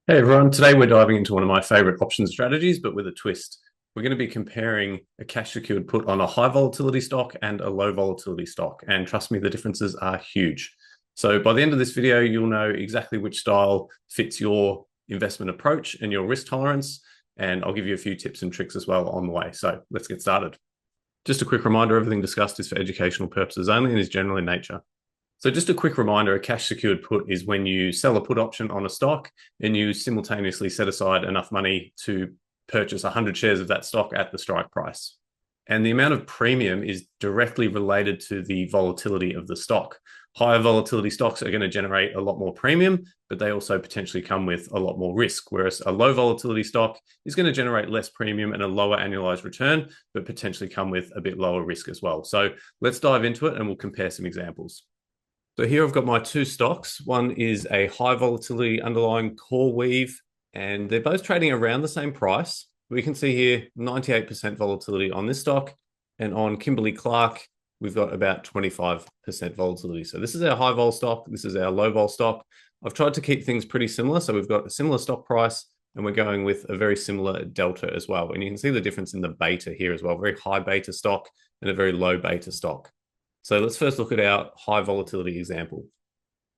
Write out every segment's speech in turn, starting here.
Hey everyone, today we're diving into one of my favorite option strategies, but with a twist. We're going to be comparing a cash secured put on a high volatility stock and a low volatility stock. And trust me, the differences are huge. So by the end of this video, you'll know exactly which style fits your investment approach and your risk tolerance. And I'll give you a few tips and tricks as well on the way. So let's get started. Just a quick reminder, everything discussed is for educational purposes only and is general in nature. So just a quick reminder, a cash secured put is when you sell a put option on a stock and you simultaneously set aside enough money to purchase 100 shares of that stock at the strike price. And the amount of premium is directly related to the volatility of the stock. Higher volatility stocks are going to generate a lot more premium, but they also potentially come with a lot more risk. Whereas a low volatility stock is going to generate less premium and a lower annualized return, but potentially come with a bit lower risk as well. So let's dive into it and we'll compare some examples. So here I've got my two stocks. One is a high volatility underlying CoreWeave, and they're both trading around the same price. We can see here 98% volatility on this stock, and on Kimberly-Clark, we've got about 25% volatility. So this is our high vol stock. This is our low vol stock. I've tried to keep things pretty similar. So we've got a similar stock price, and we're going with a very similar delta as well. And you can see the difference in the beta here as well. Very high beta stock and a very low beta stock. So let's first look at our high volatility example.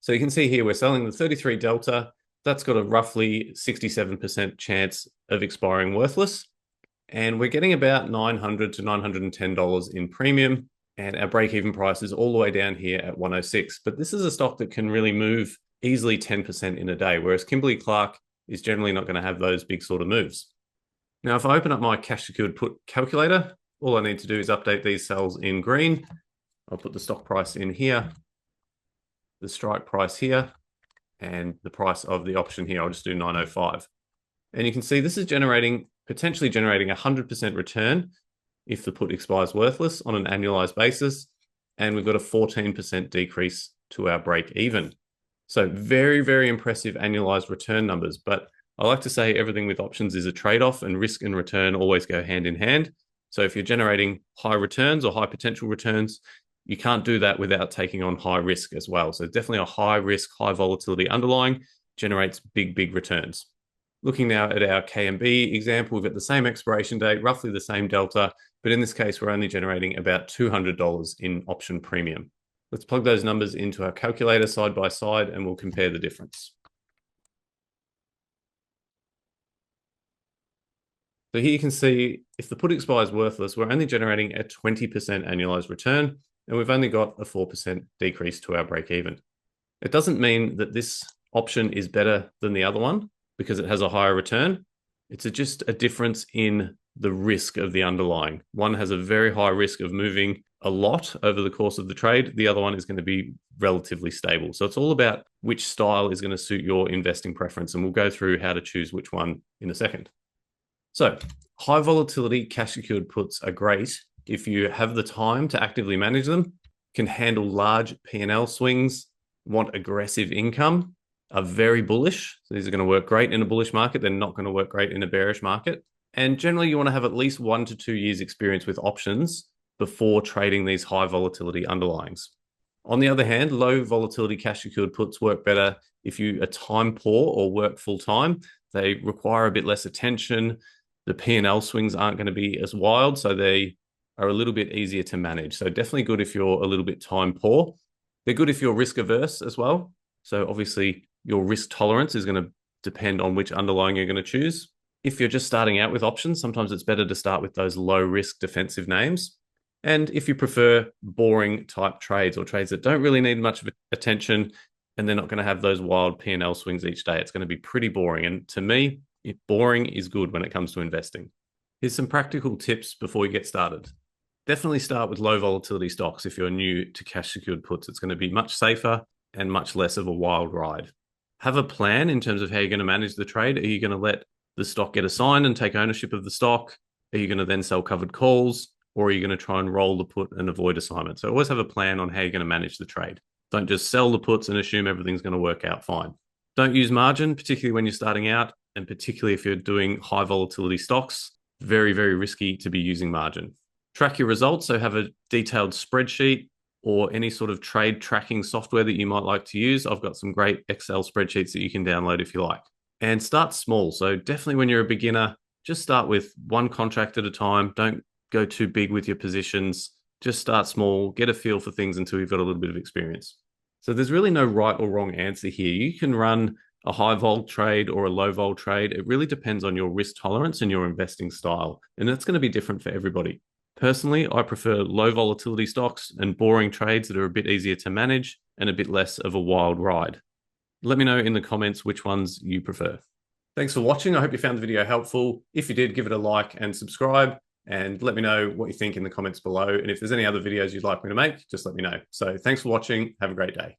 So you can see here we're selling the 33 delta. That's got a roughly 67% chance of expiring worthless. And we're getting about $900 to $910 in premium. And our break-even price is all the way down here at 106. But this is a stock that can really move easily 10% in a day, whereas Kimberly-Clark is generally not going to have those big sort of moves. Now, if I open up my cash secured put calculator, all I need to do is update these cells in green. I'll put the stock price in here, the strike price here, and the price of the option here. I'll just do 905. And you can see this is potentially generating 100% return if the put expires worthless on an annualized basis. And we've got a 14% decrease to our break even. So very, very impressive annualized return numbers. But I like to say everything with options is a trade-off, and risk and return always go hand in hand. So if you're generating high returns or high potential returns, you can't do that without taking on high risk as well. So definitely a high risk, high volatility underlying generates big, big returns. Looking now at our KMB example, we've got the same expiration date, roughly the same delta, but in this case, we're only generating about $200 in option premium. Let's plug those numbers into our calculator side by side and we'll compare the difference. So here you can see if the put expires worthless, we're only generating a 20% annualized return, and we've only got a 4% decrease to our break even. It doesn't mean that this option is better than the other one because it has a higher return. It's just a difference in the risk of the underlying. One has a very high risk of moving a lot over the course of the trade. The other one is going to be relatively stable. So it's all about which style is going to suit your investing preference. And we'll go through how to choose which one in a second. So high volatility cash secured puts are great if you have the time to actively manage them, can handle large P&L swings, want aggressive income, are very bullish. So these are going to work great in a bullish market. They're not going to work great in a bearish market. And generally, you want to have at least 1 to 2 years experience with options before trading these high volatility underlyings. On the other hand, low volatility cash secured puts work better if you are time poor or work full time. They require a bit less attention. The P&L swings aren't going to be as wild, so they are a little bit easier to manage. So definitely good if you're a little bit time poor. They're good if you're risk averse as well. So obviously your risk tolerance is going to depend on which underlying you're going to choose. If you're just starting out with options, sometimes it's better to start with those low risk defensive names. And if you prefer boring type trades or trades that don't really need much of attention and they're not going to have those wild P&L swings each day, it's going to be pretty boring. And to me, boring is good when it comes to investing. Here's some practical tips before you get started. Definitely start with low volatility stocks if you're new to cash secured puts. It's going to be much safer and much less of a wild ride. Have a plan in terms of how you're going to manage the trade. Are you going to let the stock get assigned and take ownership of the stock? Are you going to then sell covered calls? Or are you going to try and roll the put and avoid assignment? So always have a plan on how you're going to manage the trade. Don't just sell the puts and assume everything's going to work out fine. Don't use margin, particularly when you're starting out, and particularly if you're doing high volatility stocks. Very, very risky to be using margin. Track your results, so have a detailed spreadsheet or any sort of trade tracking software that you might like to use. I've got some great Excel spreadsheets that you can download if you like. and start small. So definitely when you're a beginner, just start with one contract at a time. Don't go too big with your positions. Just start small, get a feel for things until you've got a little bit of experience. So there's really no right or wrong answer here. You can run a high vol trade or a low vol trade. It really depends on your risk tolerance and your investing style. And that's going to be different for everybody. Personally, I prefer low volatility stocks and boring trades that are a bit easier to manage and a bit less of a wild ride. Let me know in the comments which ones you prefer. Thanks for watching. I hope you found the video helpful. If you did, give it a like and subscribe, and let me know what you think in the comments below. And if there's any other videos you'd like me to make, just let me know. So thanks for watching. Have a great day.